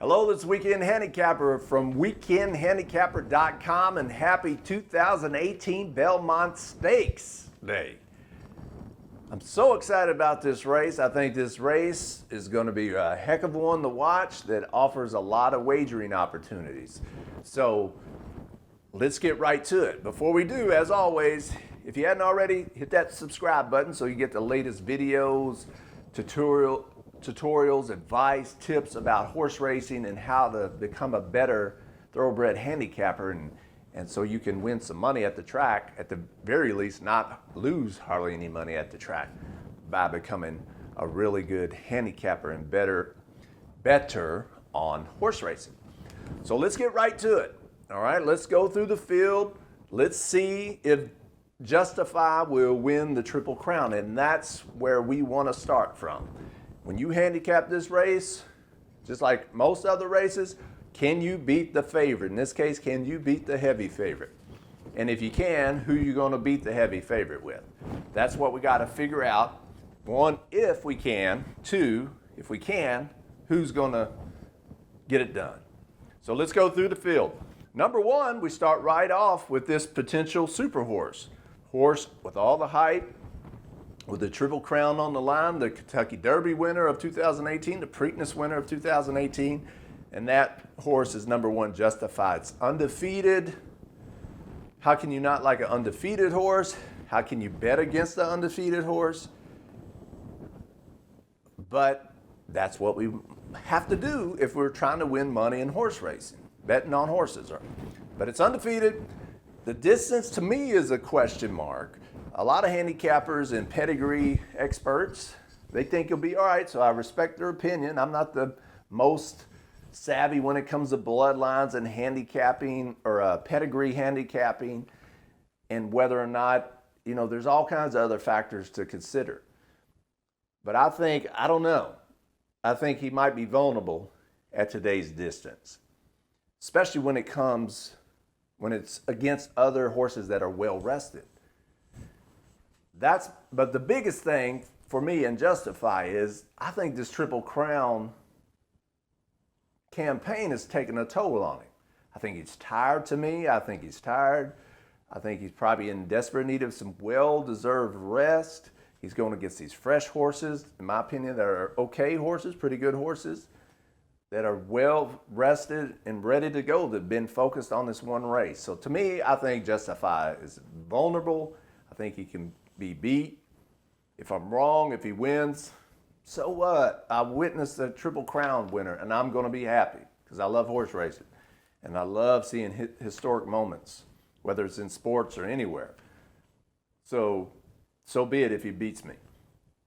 Hello, this is Weekend Handicapper from weekendhandicapper.com, and happy 2018 Belmont Stakes Day. I'm so excited about this race. I think this race is going to be a heck of one to watch that offers a lot of wagering opportunities. So let's get right to it. Before we do, as always, if you hadn't already, hit that subscribe button so you get the latest videos, tutorials, advice, tips about horse racing and how to become a better thoroughbred handicapper, and so you can win some money at the track, at the very least not lose hardly any money at the track by becoming a really good handicapper and better on horse racing. So let's get right to it. All right, let's go through the field. Let's see if Justify will win the Triple Crown, and that's where we want to start from. When you handicap this race, just like most other races, can you beat the favorite? In this case, can you beat the heavy favorite? And if you can, who are you going to beat the heavy favorite with? That's what we got to figure out. One, if we can. Two, if we can, who's going to get it done? So let's go through the field. Number one, we start right off with this potential super horse. Horse with all the hype, with the Triple Crown on the line, the Kentucky Derby winner of 2018, the Preakness winner of 2018, and that horse is number one, Justify. It's undefeated. How can you not like an undefeated horse? How can you bet against the undefeated horse? But that's what we have to do if we're trying to win money in horse racing, betting on horses. But it's undefeated. The distance to me is a question mark. A lot of handicappers and pedigree experts, they think you'll be all right, so I respect their opinion. I'm not the most savvy when it comes to bloodlines and handicapping or pedigree handicapping, and whether or not, there's all kinds of other factors to consider. But I don't know. I think he might be vulnerable at today's distance, especially when it's against other horses that are well rested. But the biggest thing for me in Justify is I think this Triple Crown campaign is taking a toll on him. I think he's tired to me. I think he's tired. I think he's probably in desperate need of some well-deserved rest. He's going against these fresh horses, in my opinion, that are okay horses, pretty good horses, that are well rested and ready to go, that have been focused on this one race. So to me, I think Justify is vulnerable. I think he can be beat. If I'm wrong, if he wins, so what? I witnessed the Triple Crown winner, and I'm going to be happy because I love horse racing, and I love seeing historic moments, whether it's in sports or anywhere. So be it if he beats me.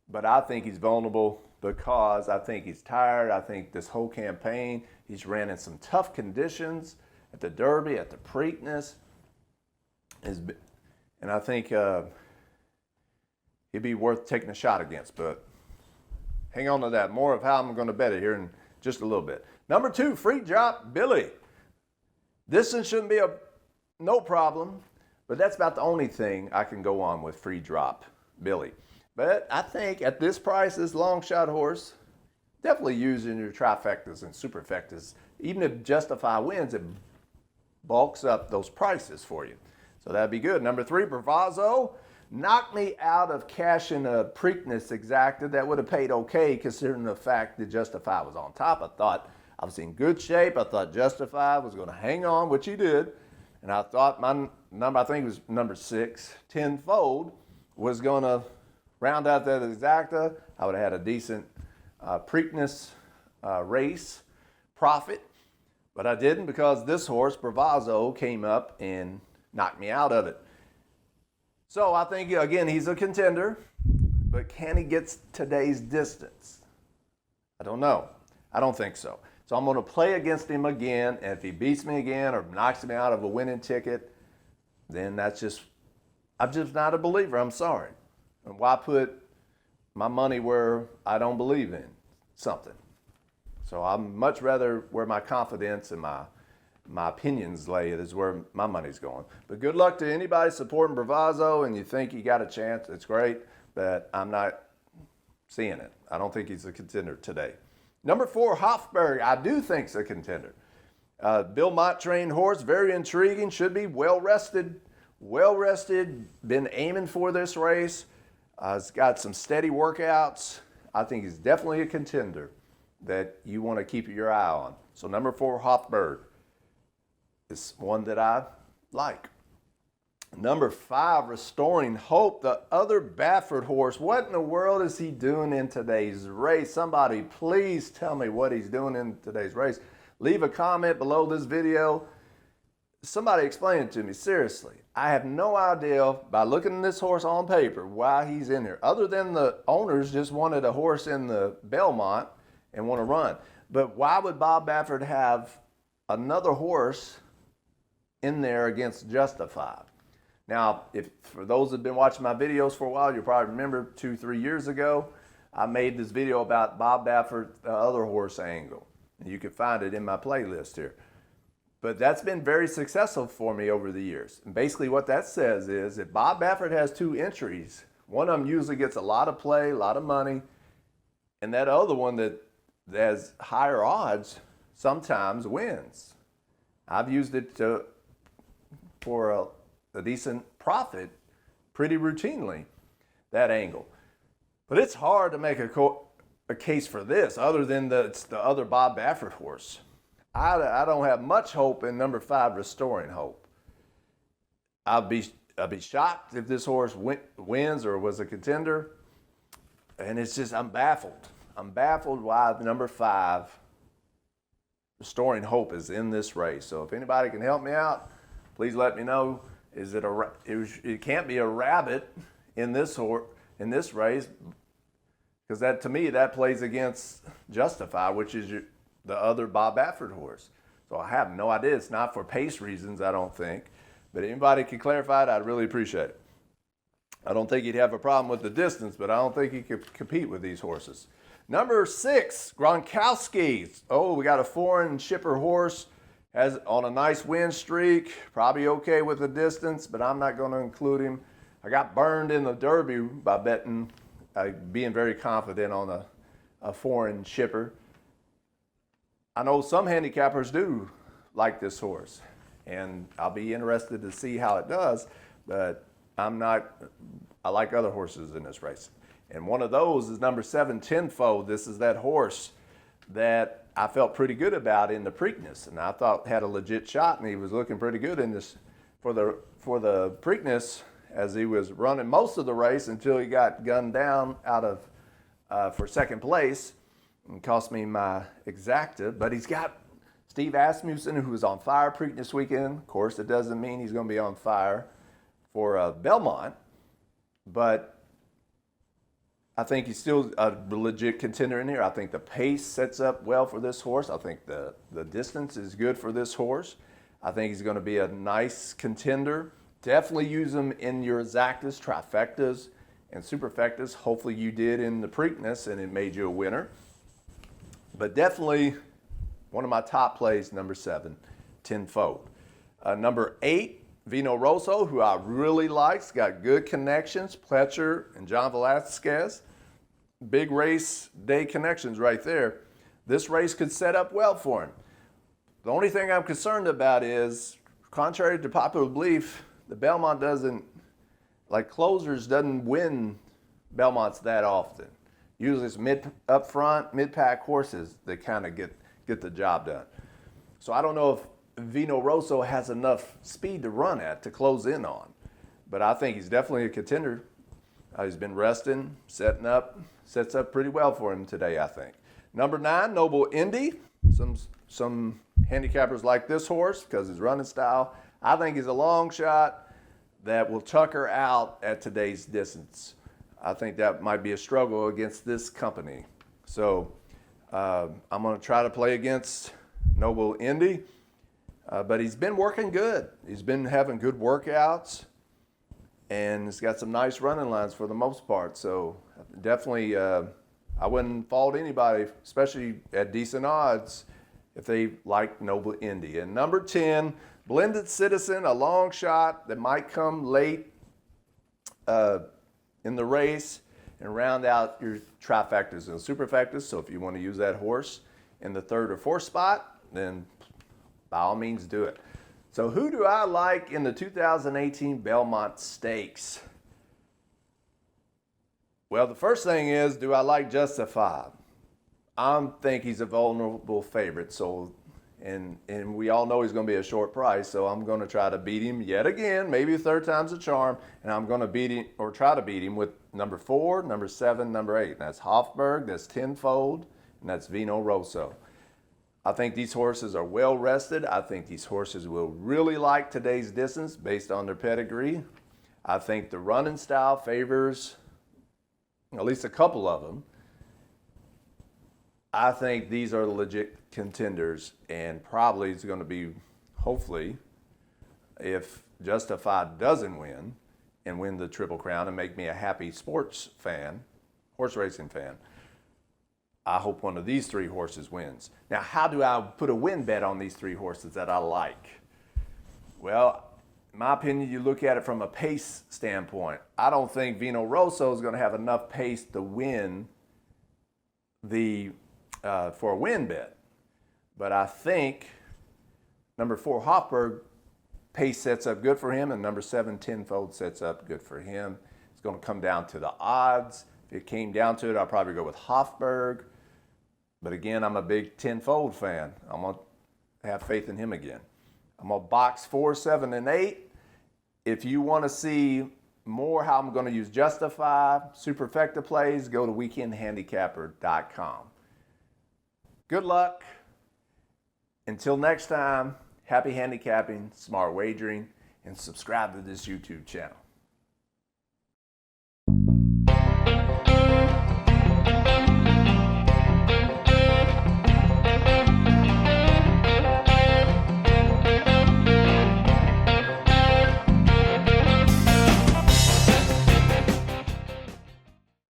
But I think he's vulnerable because I think he's tired. I think this whole campaign, he's ran in some tough conditions at the Derby, at the Preakness, and I think he'd be worth taking a shot against, but hang on to that. More of how I'm going to bet it here in just a little bit. Number two, Free Drop Billy. Distance shouldn't be no problem, but that's about the only thing I can go on with Free Drop Billy. But I think at this price, this long shot horse, definitely using your trifectas and superfectas. Even if Justify wins, it bulks up those prices for you. So that'd be good. Number three, Bravazzo. Knocked me out of cashing a Preakness exacted. That would have paid okay considering the fact that Justify was on top. I thought I was in good shape. I thought Justify was going to hang on, which he did. And I thought my number, I think it was number 6, tenfold, was going to round out that exacta. I would have had a decent Preakness race profit. But I didn't because this horse, Bravazzo, came up and knocked me out of it. So I think, again, he's a contender, but can he get today's distance? I don't know. I don't think so. So I'm going to play against him again, and if he beats me again or knocks me out of a winning ticket, then I'm just not a believer. I'm sorry. And why put my money where I don't believe in something? So I'd much rather where my confidence and my opinions lay is where my money's going. But good luck to anybody supporting Bravazzo and you think you got a chance. It's great, but I'm not seeing it. I don't think he's a contender today. Number 4, Hofberg, I do think is a contender. Belmont trained horse, very intriguing, should be well rested, been aiming for this race. He's got some steady workouts. I think he's definitely a contender that you want to keep your eye on. So number 4, Hofberg is one that I like. Number 5, Restoring Hope, the other Baffert horse. What in the world is he doing in today's race? Somebody please tell me what he's doing in today's race. Leave a comment below this video. Somebody explain it to me, seriously. I have no idea, by looking at this horse on paper, why he's in here. Other than the owners just wanted a horse in the Belmont and want to run. But why would Bob Baffert have another horse in there against Justified? Now, if for those that have been watching my videos for a while, you'll probably remember 2-3 years ago, I made this video about Bob Baffert, the other horse angle. And you can find it in my playlist here. But that's been very successful for me over the years. And basically what that says is that Bob Baffert has 2 entries. One of them usually gets a lot of play, a lot of money. And that other one that has higher odds sometimes wins. I've used it for a decent profit pretty routinely, that angle. But it's hard to make a case for this other than it's the other Bob Baffert horse. I don't have much hope in number 5, Restoring Hope. I'd be shocked if this horse wins or was a contender. And it's just, I'm baffled. I'm baffled why number 5, Restoring Hope, is in this race. So if anybody can help me out, please let me know. It can't be a rabbit in this race, because that, to me, that plays against Justify, which is the other Bob Baffert horse. So I have no idea. It's not for pace reasons, I don't think. But anybody can clarify it, I'd really appreciate it. I don't think he'd have a problem with the distance, but I don't think he could compete with these horses. Number 6, Gronkowski. Oh, we got a foreign shipper horse. Has on a nice win streak, probably okay with the distance, but I'm not going to include him. I got burned in the Derby by betting, being very confident on a foreign shipper. I know some handicappers do like this horse, and I'll be interested to see how it does, but I like other horses in this race. And one of those is number 7, Tenfold. This is that horse that I felt pretty good about in the Preakness, and I thought had a legit shot, and he was looking pretty good in this for the Preakness as he was running most of the race until he got gunned down out of for second place and cost me my exacta. But he's got Steve Asmussen, who was on fire Preakness weekend. Of course, it doesn't mean he's going to be on fire for Belmont, but I think he's still a legit contender in here. I think the pace sets up well for this horse. I think the distance is good for this horse. I think he's going to be a nice contender. Definitely use him in your exactas, trifectas, and superfectas. Hopefully you did in the Preakness and it made you a winner. But definitely one of my top plays, number 7, Tenfold. Number 8, Vino Rosso, who I really like. He's got good connections, Pletcher and John Velasquez. Big race day connections right there. This race could set up well for him. The only thing I'm concerned about is, contrary to popular belief, the Belmont doesn't, like closers, doesn't win Belmonts that often. Usually it's up front, mid-pack horses that kind of get the job done. So I don't know if Vino Rosso has enough speed to run at to close in on. But I think he's definitely a contender. He's been resting, sets up pretty well for him today, I think. Number 9, Noble Indy. Some handicappers like this horse because his running style. I think he's a long shot that will tucker out at today's distance. I think that might be a struggle against this company. So I'm going to try to play against Noble Indy. But he's been working good. He's been having good workouts, and he's got some nice running lines for the most part. So definitely, I wouldn't fault anybody, especially at decent odds, if they like Noble Indy. And number 10, Blended Citizen, a long shot that might come late in the race. and round out your trifectas and superfectas. So if you want to use that horse in the 3rd or 4th spot, then by all means do it. So who do I like in the 2018 Belmont Stakes? Well, the first thing is, do I like Justified? I think he's a vulnerable favorite, so and we all know he's going to be a short price, so I'm going to try to beat him yet again, maybe a 3rd time's a charm, and I'm going to beat him, or try to beat him, with number 4, number 7, number 8. And that's Hofberg, that's Tenfold, and that's Vino Rosso. I think these horses are well rested. I think these horses will really like today's distance based on their pedigree. I think the running style favors at least a couple of them. I think these are legit contenders, and probably it's going to be, hopefully, if Justified doesn't win and win the Triple Crown and make me a happy sports fan, horse racing fan, I hope one of these 3 horses wins. Now, how do I put a win bet on these 3 horses that I like? Well, in my opinion, you look at it from a pace standpoint. I don't think Vino Rosso is going to have enough pace to win for a win bet. But I think number 4, Hofberg, pace sets up good for him, and number 7, Tenfold, sets up good for him. It's going to come down to the odds. If it came down to it, I'd probably go with Hofberg. But again, I'm a big Tenfold fan. I'm going to have faith in him again. I'm going to box 4, 7, and 8. If you want to see more how I'm going to use Justify, Superfecta plays, go to weekendhandicapper.com. Good luck. Until next time, happy handicapping, smart wagering, and subscribe to this YouTube channel.